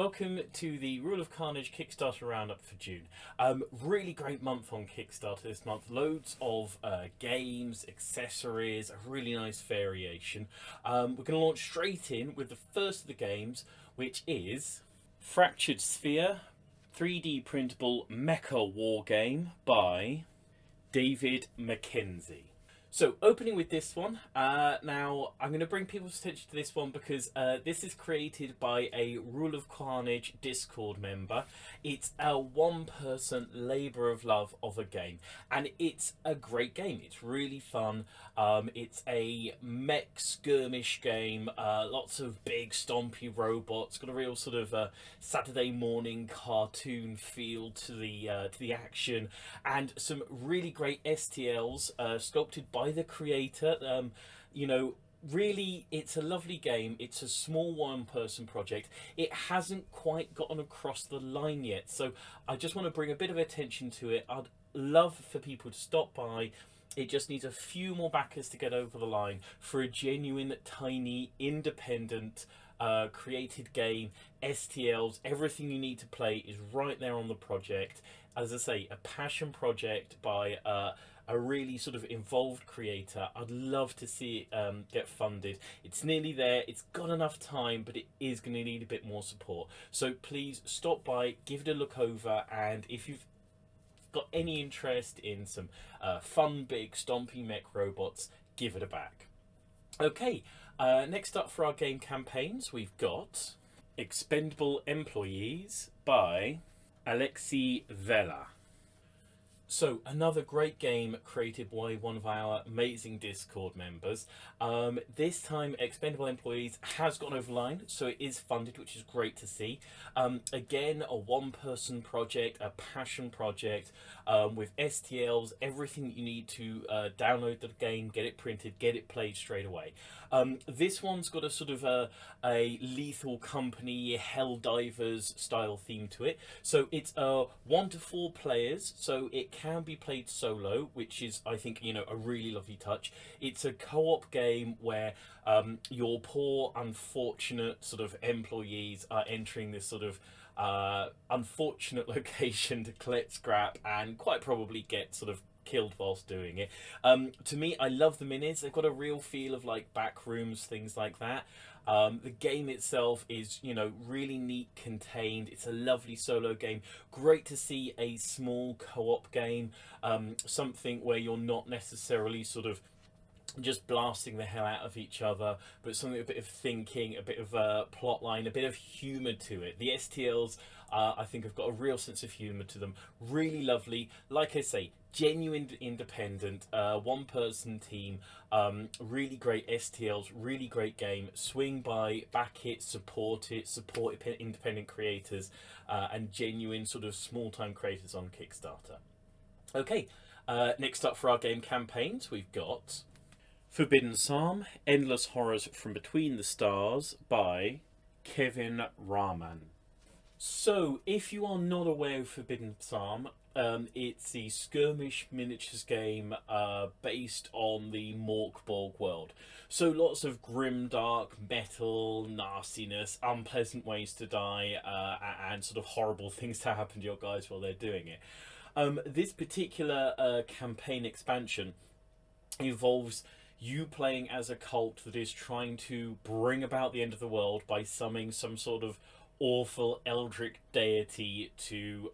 welcome to the Rule of Carnage Kickstarter roundup for June. Really great month on Kickstarter this month. Loads of games, accessories, a really nice variation. We're going to launch straight in with the first of the games, which is Fractured Sphere, 3D printable mecha war game by David Mackenzie. So, opening with this one, now I'm going to bring people's attention to this one because this is created by a Rule of Carnage Discord member. It's a one-person labour of love of a game, and it's a great game. It's really fun. It's a mech skirmish game, lots of big stompy robots, got a real sort of Saturday morning cartoon feel to the action, and some really great STLs sculpted by the creator. Really, it's a lovely game. It's a small one-person project. It hasn't quite gotten across the line yet, so I just want to bring a bit of attention to it. I'd love for people to stop by. It just needs a few more backers to get over the line for a genuine, tiny, independent, created game. STLs, everything you need to play is right there on the project. As I say, a passion project by a really sort of involved creator. I'd love to see it get funded. It's nearly there. It's got enough time, but it is going to need a bit more support. So please stop by, give it a look over, and if you've got any interest in some fun, big, stompy mech robots, give it a back. Okay, next up for our game campaigns, we've got Expendable Employees by Alexei Vela. So, another great game created by one of our amazing Discord members. This time, Expendable Employees has gone over the line, so it is funded, which is great to see. Again, a one-person project, a passion project, with STLs, everything that you need to download the game, get it printed, get it played straight away. This one's got a sort of a Lethal Company, Helldivers style theme to it. So it's 1 to 4 players, so it can be played solo, which is, I think, a really lovely touch. It's a co-op game where your poor, unfortunate sort of employees are entering this sort of unfortunate location to collect scrap and quite probably get sort of killed whilst doing it. To me, I love the minis. They've got a real feel of like back rooms, things like that. The game itself is, really neat, contained. It's a lovely solo game. Great to see a small co-op game, something where you're not necessarily sort of just blasting the hell out of each other, but something, a bit of thinking, a bit of a plot line, a bit of humour to it. The STLs, I think, have got a real sense of humour to them. Really lovely. Like I say, genuine independent, one-person team, really great STLs, really great game. Swing by, back it, support independent creators, and genuine sort of small-time creators on Kickstarter. Okay, next up for our game campaigns, we've got Forbidden Psalm, Endless Horrors from Between the Stars by Kevin Rahman. So, if you are not aware of Forbidden Psalm, it's the skirmish miniatures game based on the Morkborg world. So lots of grimdark, metal, nastiness, unpleasant ways to die, and sort of horrible things to happen to your guys while they're doing it. This particular campaign expansion involves you playing as a cult that is trying to bring about the end of the world by summoning some sort of awful eldritch deity to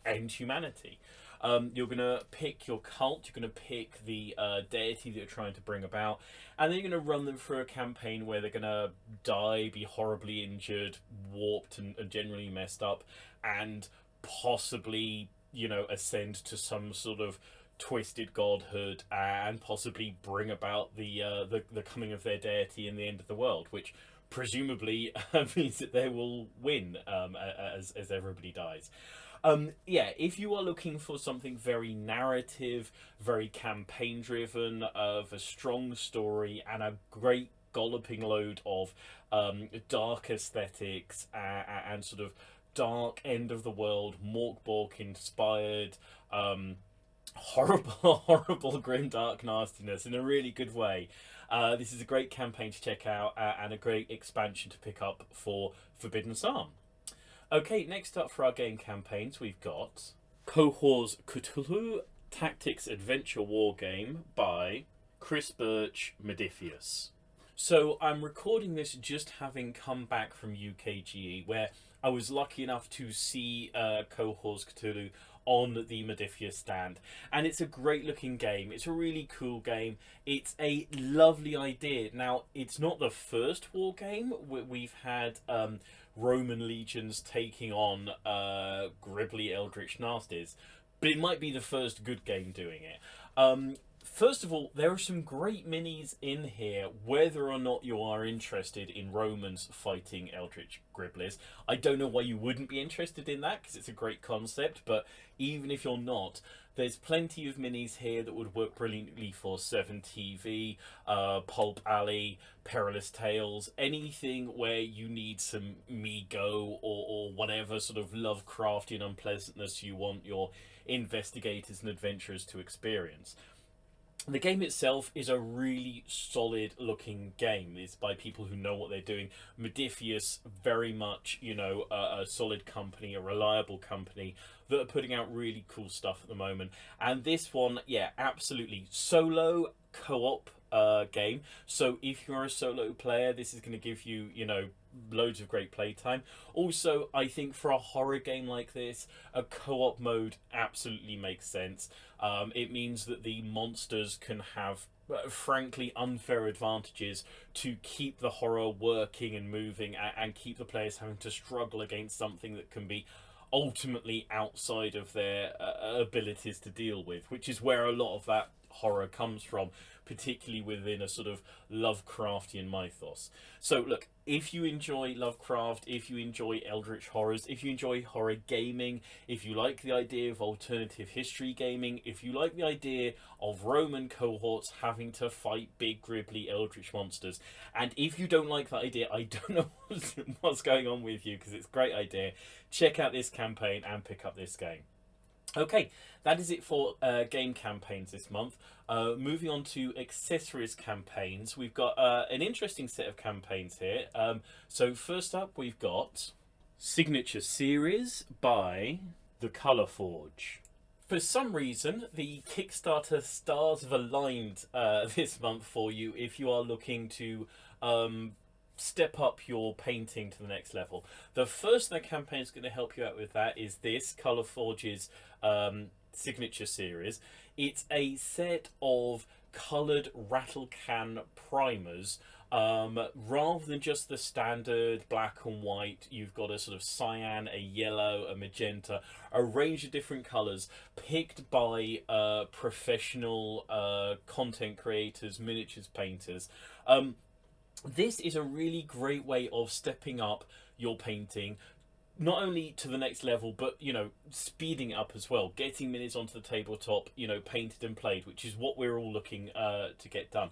end humanity. You're going to pick your cult, you're going to pick the deity that you're trying to bring about, and then you're going to run them through a campaign where they're going to die, be horribly injured, warped and generally messed up, and possibly, ascend to some sort of twisted godhood and possibly bring about the coming of their deity and the end of the world, which presumably means that they will win as everybody dies. If you are looking for something very narrative, very campaign driven, of a strong story and a great golloping load of dark aesthetics and sort of dark end of the world, Morkborg inspired, horrible grimdark nastiness in a really good way, this is a great campaign to check out and a great expansion to pick up for Forbidden Psalm. Okay, next up for our game campaigns, we've got Cohors Cthulhu Tactics Adventure War Game by Chris Birch Modifius. So I'm recording this just having come back from UKGE, where I was lucky enough to see Cohors Cthulhu on the Modifius stand, and it's a great looking game. It's a really cool game. It's a lovely idea. Now, it's not the first war game. We've had Roman legions taking on Gribbly Eldritch Nasties, but it might be the first good game doing it. First of all, there are some great minis in here, whether or not you are interested in Romans fighting Eldritch Gribblies. I don't know why you wouldn't be interested in that, because it's a great concept, but even if you're not, there's plenty of minis here that would work brilliantly for 7TV, Pulp Alley, Perilous Tales, anything where you need some Mego or whatever sort of Lovecraftian unpleasantness you want your investigators and adventurers to experience. The game itself is a really solid looking game. It's by people who know what they're doing. Modifius, very much, you know, a solid company, a reliable company that are putting out really cool stuff at the moment. And this one, yeah, absolutely solo co-op game. So if you're a solo player, this is going to give you, you know, loads of great playtime. Also, I think for a horror game like this, a co-op mode absolutely makes sense. It means that the monsters can have frankly unfair advantages to keep the horror working and moving, and keep the players having to struggle against something that can be ultimately outside of their abilities to deal with, which is where a lot of that horror comes from, particularly within a sort of Lovecraftian mythos. So look, if you enjoy Lovecraft, if you enjoy Eldritch horrors, if you enjoy horror gaming, if you like the idea of alternative history gaming, if you like the idea of Roman cohorts having to fight big gribbly Eldritch monsters, and if you don't like that idea, I don't know what's going on with you, because it's a great idea. Check out this campaign and pick up this game. Okay, that is it for game campaigns this month. Moving on to accessories campaigns, we've got an interesting set of campaigns here. So first up, we've got Signature Series by The Colour Forge. For some reason, the Kickstarter stars have aligned this month for you if you are looking to step up your painting to the next level. The first the campaign is going to help you out with that is this Colour Forge's Signature Series. It's a set of coloured rattle can primers. Rather than just the standard black and white, you've got a sort of cyan, a yellow, a magenta, a range of different colours picked by professional content creators, miniatures painters. This is a really great way of stepping up your painting, not only to the next level, but, you know, speeding it up as well, getting minis onto the tabletop, you know, painted and played, which is what we're all looking to get done.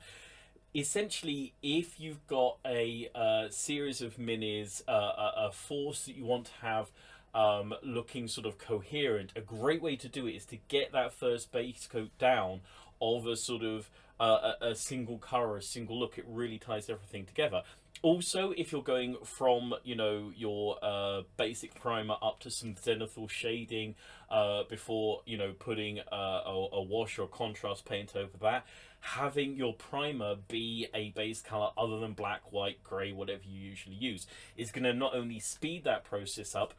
Essentially, if you've got a series of minis, a force that you want to have looking sort of coherent, a great way to do it is to get that first base coat down of a sort of a single colour, a single look. It really ties everything together. Also, if you're going from, you know, your basic primer up to some zenithal shading before, you know, putting a wash or contrast paint over that, having your primer be a base colour other than black, white, grey, whatever you usually use, is going to not only speed that process up,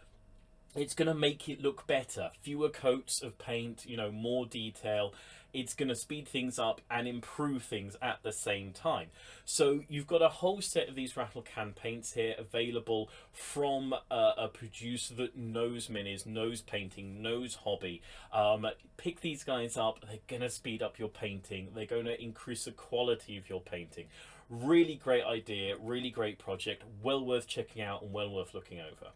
it's going to make it look better. Fewer coats of paint, you know, more detail. It's going to speed things up and improve things at the same time. So you've got a whole set of these rattle can paints here available from a producer that knows minis, knows painting, knows hobby. Pick these guys up. They're going to speed up your painting. They're going to increase the quality of your painting. Really great idea, really great project, well worth checking out and well worth looking over.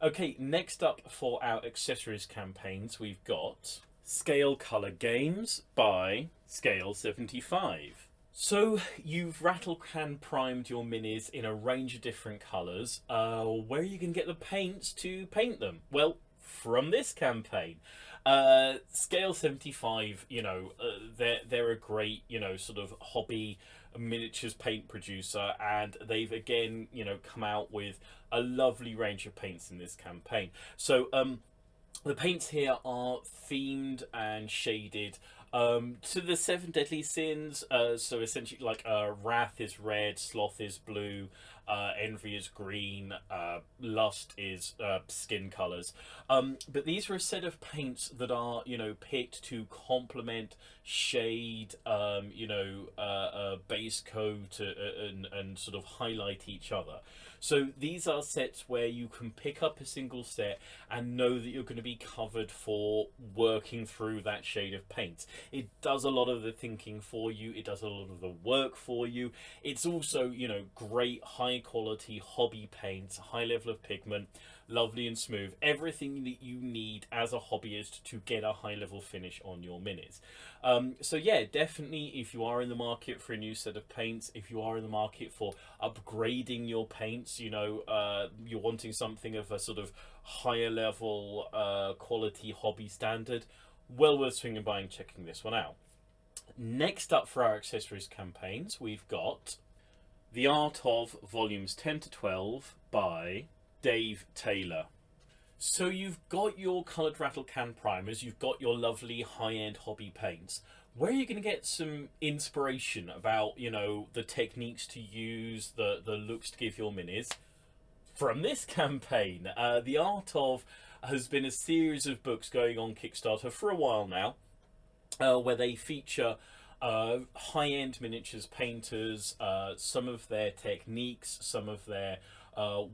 Okay, next up for our accessories campaigns, we've got Scalecolor Games by Scale75. So you've rattle can primed your minis in a range of different colours. Where are you going to get the paints to paint them? Well, from this campaign. Scale75, you know, they're a great, you know, sort of hobby miniatures paint producer, and they've again, you know, come out with a lovely range of paints in this campaign. So the paints here are themed and shaded to the seven deadly sins. So essentially, like wrath is red, sloth is blue, envy is green, lust is skin colors. But these are a set of paints that are, you know, picked to complement, shade, base coat, and sort of highlight each other. So these are sets where you can pick up a single set and know that you're going to be covered for working through that shade of paint. It does a lot of the thinking for you. It does a lot of the work for you. It's also, you know, great high quality hobby paints, high level of pigment, lovely and smooth. Everything that you need as a hobbyist to get a high level finish on your minis. So yeah, definitely if you are in the market for a new set of paints, if you are in the market for upgrading your paints, you know, you're wanting something of a sort of higher level quality hobby standard, well worth swinging by and checking this one out. Next up for our accessories campaigns, we've got The Art of Volumes 10 to 12 by Dave Taylor. So you've got your coloured rattle can primers, you've got your lovely high-end hobby paints. Where are you going to get some inspiration about, you know, the techniques to use, the looks to give your minis? From this campaign. The Art of has been a series of books going on Kickstarter for a while now, where they feature high-end miniatures painters, some of their techniques, some of their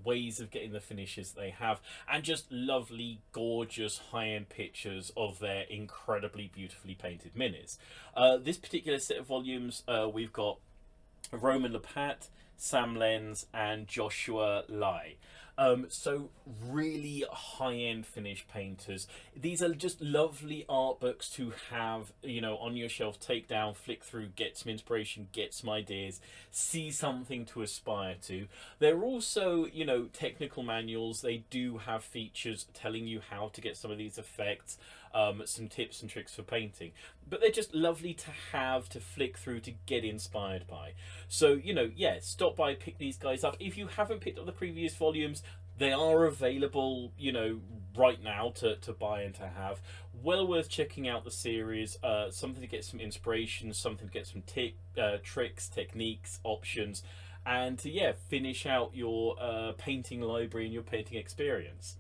ways of getting the finishes they have, and just lovely, gorgeous, high-end pictures of their incredibly beautifully painted minis. This particular set of volumes, we've got Roman Lepat, Sam Lenz, and Joshua Lai. So really high-end finished painters. These are just lovely art books to have, you know, on your shelf, take down, flick through, get some inspiration, get some ideas, see something to aspire to. They're also, you know, technical manuals. They do have features telling you how to get some of these effects, some tips and tricks for painting. But they're just lovely to have, to flick through, to get inspired by. So, you know, yeah, stop by, pick these guys up. If you haven't picked up the previous volumes, they are available, you know, right now to buy and to have. Well worth checking out the series. Something to get some inspiration, something to get some tricks, techniques, options, and to, yeah, finish out your painting library and your painting experience.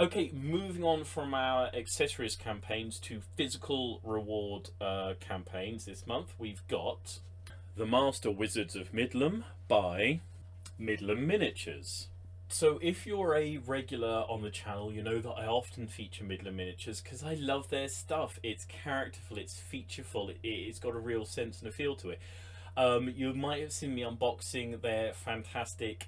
Okay, moving on from our accessories campaigns to physical reward campaigns this month, we've got The Master Wizards of Midlam by Midlam Miniatures. So if you're a regular on the channel, you know that I often feature Midlam Miniatures because I love their stuff. It's characterful, it's featureful, it's got a real sense and a feel to it. You might have seen me unboxing their fantastic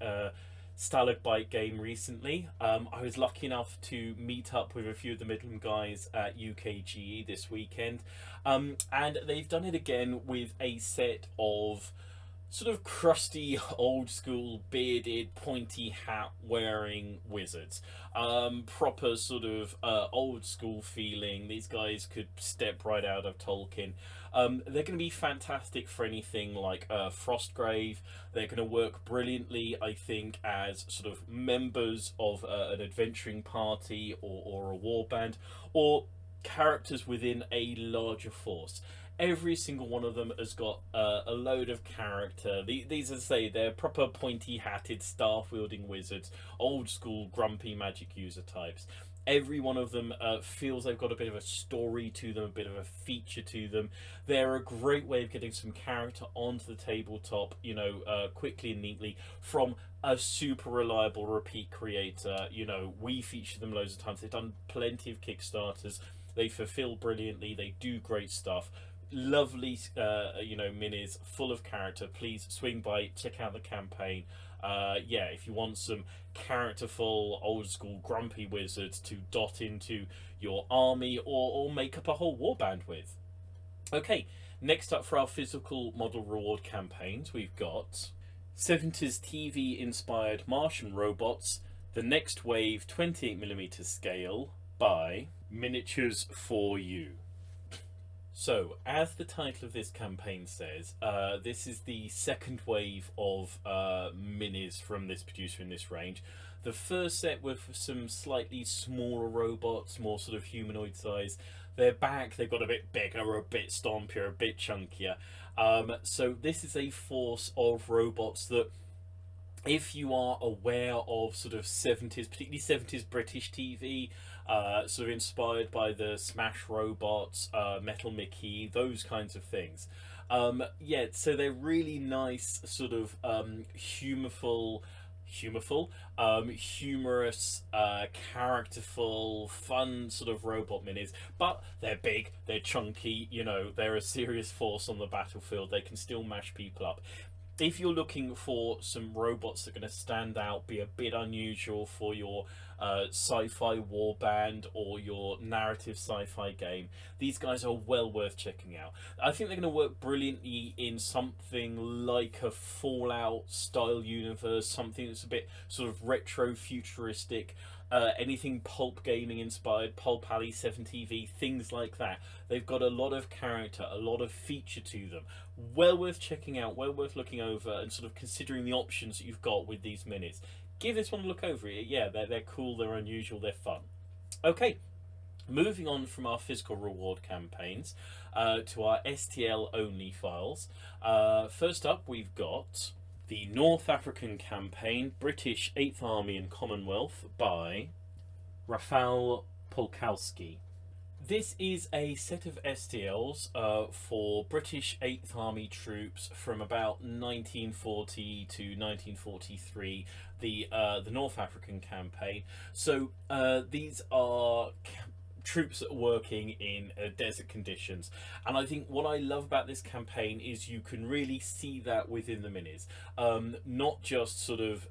Stalagmite game recently. I was lucky enough to meet up with a few of the Midlam guys at UKGE this weekend, and they've done it again with a set of sort of crusty, old school, bearded, pointy hat wearing wizards. Proper sort of old school feeling. These guys could step right out of Tolkien. They're going to be fantastic for anything like Frostgrave. They're going to work brilliantly, I think, as sort of members of an adventuring party or a warband, or characters within a larger force. Every single one of them has got a load of character. These, as I say, they're proper pointy-hatted, staff-wielding wizards, old-school, grumpy magic user types. Every one of them feels they've got a bit of a story to them, a bit of a feature to them. They're a great way of getting some character onto the tabletop, you know, quickly and neatly from a super reliable repeat creator. You know, we feature them loads of times. They've done plenty of Kickstarters. They fulfill brilliantly. They do great stuff. Lovely, you know, minis full of character. Please swing by, check out the campaign. Yeah, if you want some characterful, old school, grumpy wizards to dot into your army or make up a whole warband with. Okay, next up for our physical model reward campaigns, we've got 70s TV inspired Martian robots, the next wave 28mm scale by Miniatures for You. So, as the title of this campaign says, this is the second wave of minis from this producer in this range. The first set were for some slightly smaller robots, more sort of humanoid size. They're back, they've got a bit bigger, a bit stompier, a bit chunkier. So this is a force of robots that, if you are aware of sort of 70s, particularly 70s British TV, sort of inspired by the Smash Robots, Metal Mickey, those kinds of things. Yeah, so they're really nice, sort of humorous, characterful, fun sort of robot minis. But they're big, they're chunky, you know, they're a serious force on the battlefield. They can still mash people up. If you're looking for some robots that are going to stand out, be a bit unusual for your sci-fi warband or your narrative sci-fi game, these guys are well worth checking out. I think they're going to work brilliantly in something like a Fallout style universe, something that's a bit sort of retro futuristic. Anything pulp gaming inspired, Pulp Alley 7TV, things like that. They've got a lot of character, a lot of feature to them. Well worth checking out, well worth looking over and sort of considering the options that you've got with these minis. Give this one a look over. Yeah, they're cool, they're unusual, they're fun. Okay, moving on from our physical reward campaigns to our STL only files. First up, we've got the North African Campaign, British 8th Army and Commonwealth by Rafał Polkowski. This is a set of STLs for British 8th Army troops from about 1940 to 1943, the North African Campaign. So these are troops that are working in desert conditions, and I think what I love about this campaign is you can really see that within the minis, not just sort of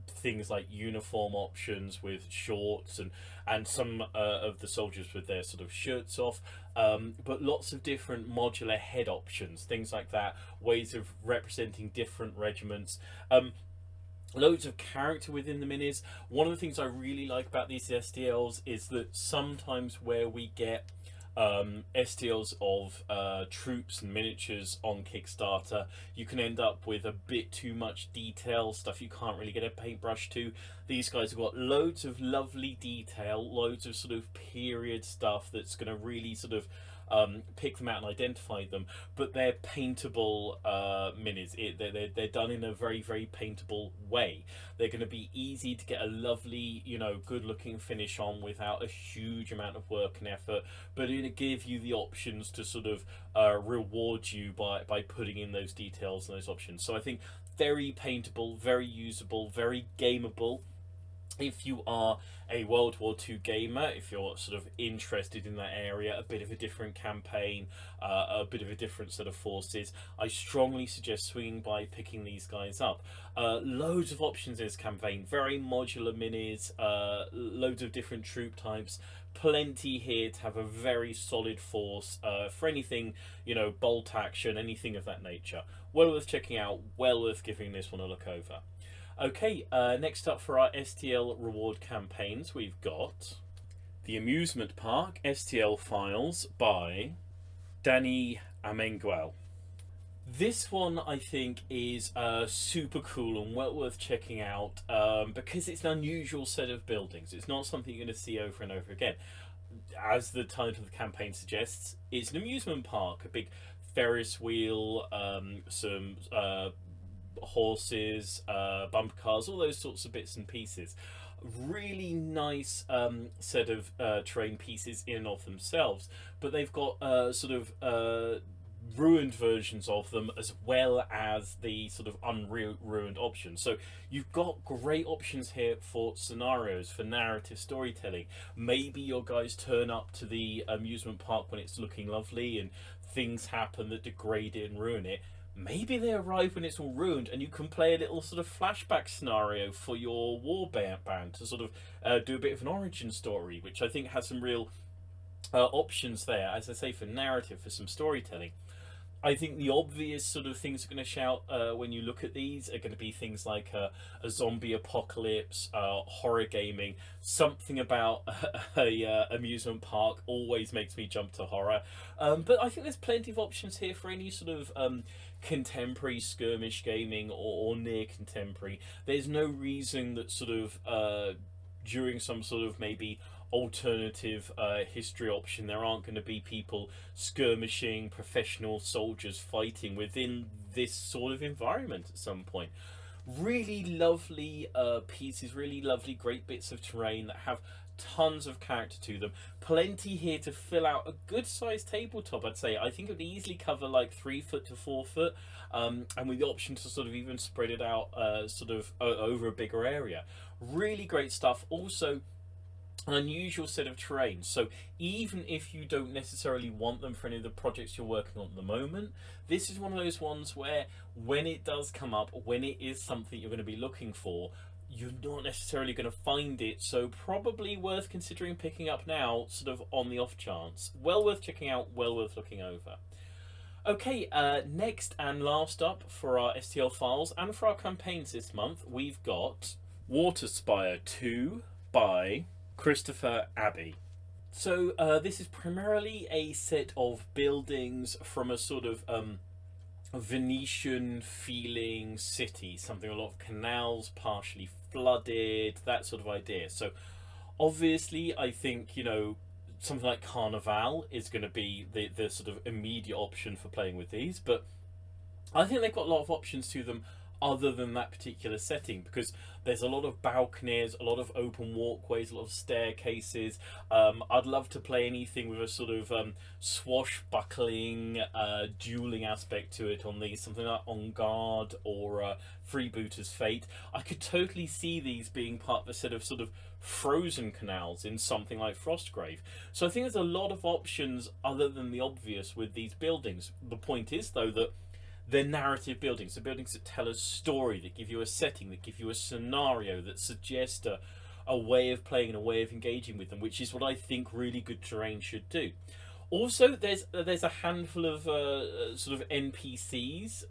things like uniform options with shorts and some of the soldiers with their sort of shirts off, but lots of different modular head options, things like that, ways of representing different regiments. Loads of character within the minis. One of the things I really like about these STLs is that sometimes where we get STLs of troops and miniatures on Kickstarter, you can end up with a bit too much detail, stuff you can't really get a paintbrush to. These guys have got loads of lovely detail, loads of sort of period stuff that's going to really sort of pick them out and identify them, but they're paintable minis. They're done in a very, very paintable way. They're going to be easy to get a lovely, you know, good looking finish on without a huge amount of work and effort, but it's going to give you the options to sort of reward you by putting in those details and those options. So I think very paintable, very usable, very gameable. If you are a World War II gamer, if you're sort of interested in that area, a bit of a different campaign, a bit of a different set of forces, I strongly suggest swinging by picking these guys up. Loads of options in this campaign, very modular minis, loads of different troop types, plenty here to have a very solid force for anything, you know, bolt action, anything of that nature. Well worth checking out, well worth giving this one a look over. Okay, next up for our STL reward campaigns, we've got the Amusement Park STL Files by Danny Amengual. This one I think is super cool and well worth checking out because it's an unusual set of buildings. It's not something you're going to see over and over again. As the title of the campaign suggests, it's an amusement park, a big Ferris wheel, some horses, bumper cars, all those sorts of bits and pieces. Really nice set of terrain pieces in and of themselves, but they've got sort of ruined versions of them as well as the sort of unruined options. So you've got great options here for scenarios, for narrative storytelling. Maybe your guys turn up to the amusement park when it's looking lovely and things happen that degrade it and ruin it. Maybe they arrive when it's all ruined and you can play a little sort of flashback scenario for your war band to sort of do a bit of an origin story, which I think has some real options there, as I say, for narrative, for some storytelling. I think the obvious sort of things are going to shout when you look at these are going to be things like a zombie apocalypse, horror gaming. Something about a amusement park always makes me jump to horror. But I think there's plenty of options here for any sort of contemporary skirmish gaming or near contemporary. There's no reason that sort of during some sort of maybe alternative history option there aren't going to be people skirmishing, professional soldiers fighting within this sort of environment at some point. Really lovely pieces, really lovely great bits of terrain that have tons of character to them. Plenty here to fill out a good sized tabletop, I'd say. I think it would easily cover like 3 foot to 4 foot, and with the option to sort of even spread it out sort of over a bigger area. Really great stuff. Also, an unusual set of terrains, so even if you don't necessarily want them for any of the projects you're working on at the moment, this is one of those ones where when it does come up, when it is something you're going to be looking for, you're not necessarily going to find it, so probably worth considering picking up now, sort of on the off chance. Well worth checking out, well worth looking over. Okay, next and last up for our STL files and for our campaigns this month, we've got Waterspire 2 by Christopher Abbey. So this is primarily a set of buildings from a sort of Venetian feeling city, something a lot of canals partially flooded, that sort of idea. So obviously I think, you know, something like Carnival is going to be the sort of immediate option for playing with these, but I think they've got a lot of options to them other than that particular setting, because there's a lot of balconies, a lot of open walkways, a lot of staircases. I'd love to play anything with a sort of swashbuckling, dueling aspect to it on these, something like On Guard or Freebooter's Fate. I could totally see these being part of a set of sort of frozen canals in something like Frostgrave. So I think there's a lot of options other than the obvious with these buildings. The point is, though, that they're narrative buildings. They're buildings that tell a story, that give you a setting, that give you a scenario, that suggest a way of playing and a way of engaging with them, which is what I think really good terrain should do. Also, there's a handful of sort of NPCs,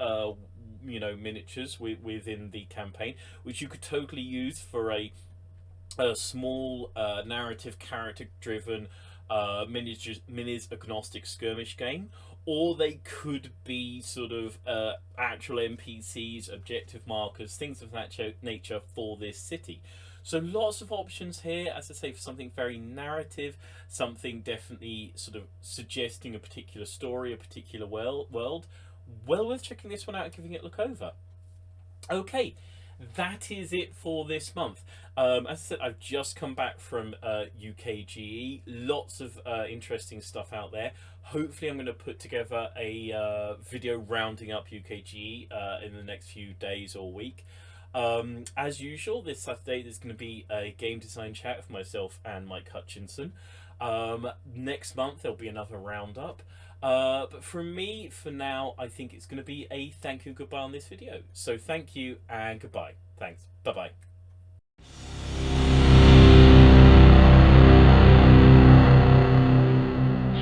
you know, miniatures within the campaign, which you could totally use for a small narrative, character-driven minis agnostic skirmish game. Or they could be sort of actual NPCs, objective markers, things of that nature for this city. So lots of options here, as I say, for something very narrative, something definitely sort of suggesting a particular story, a particular world. Well worth checking this one out and giving it a look over. Okay, that is it for this month. As I said, I've just come back from UKGE. Lots of interesting stuff out there. Hopefully I'm going to put together a video rounding up UKGE in the next few days or week. As usual, this Saturday there's going to be a game design chat with myself and Mike Hutchinson. Next month there'll be another roundup. But from me, for now, I think it's going to be a thank you and goodbye on this video. So thank you and goodbye. Thanks. Bye-bye.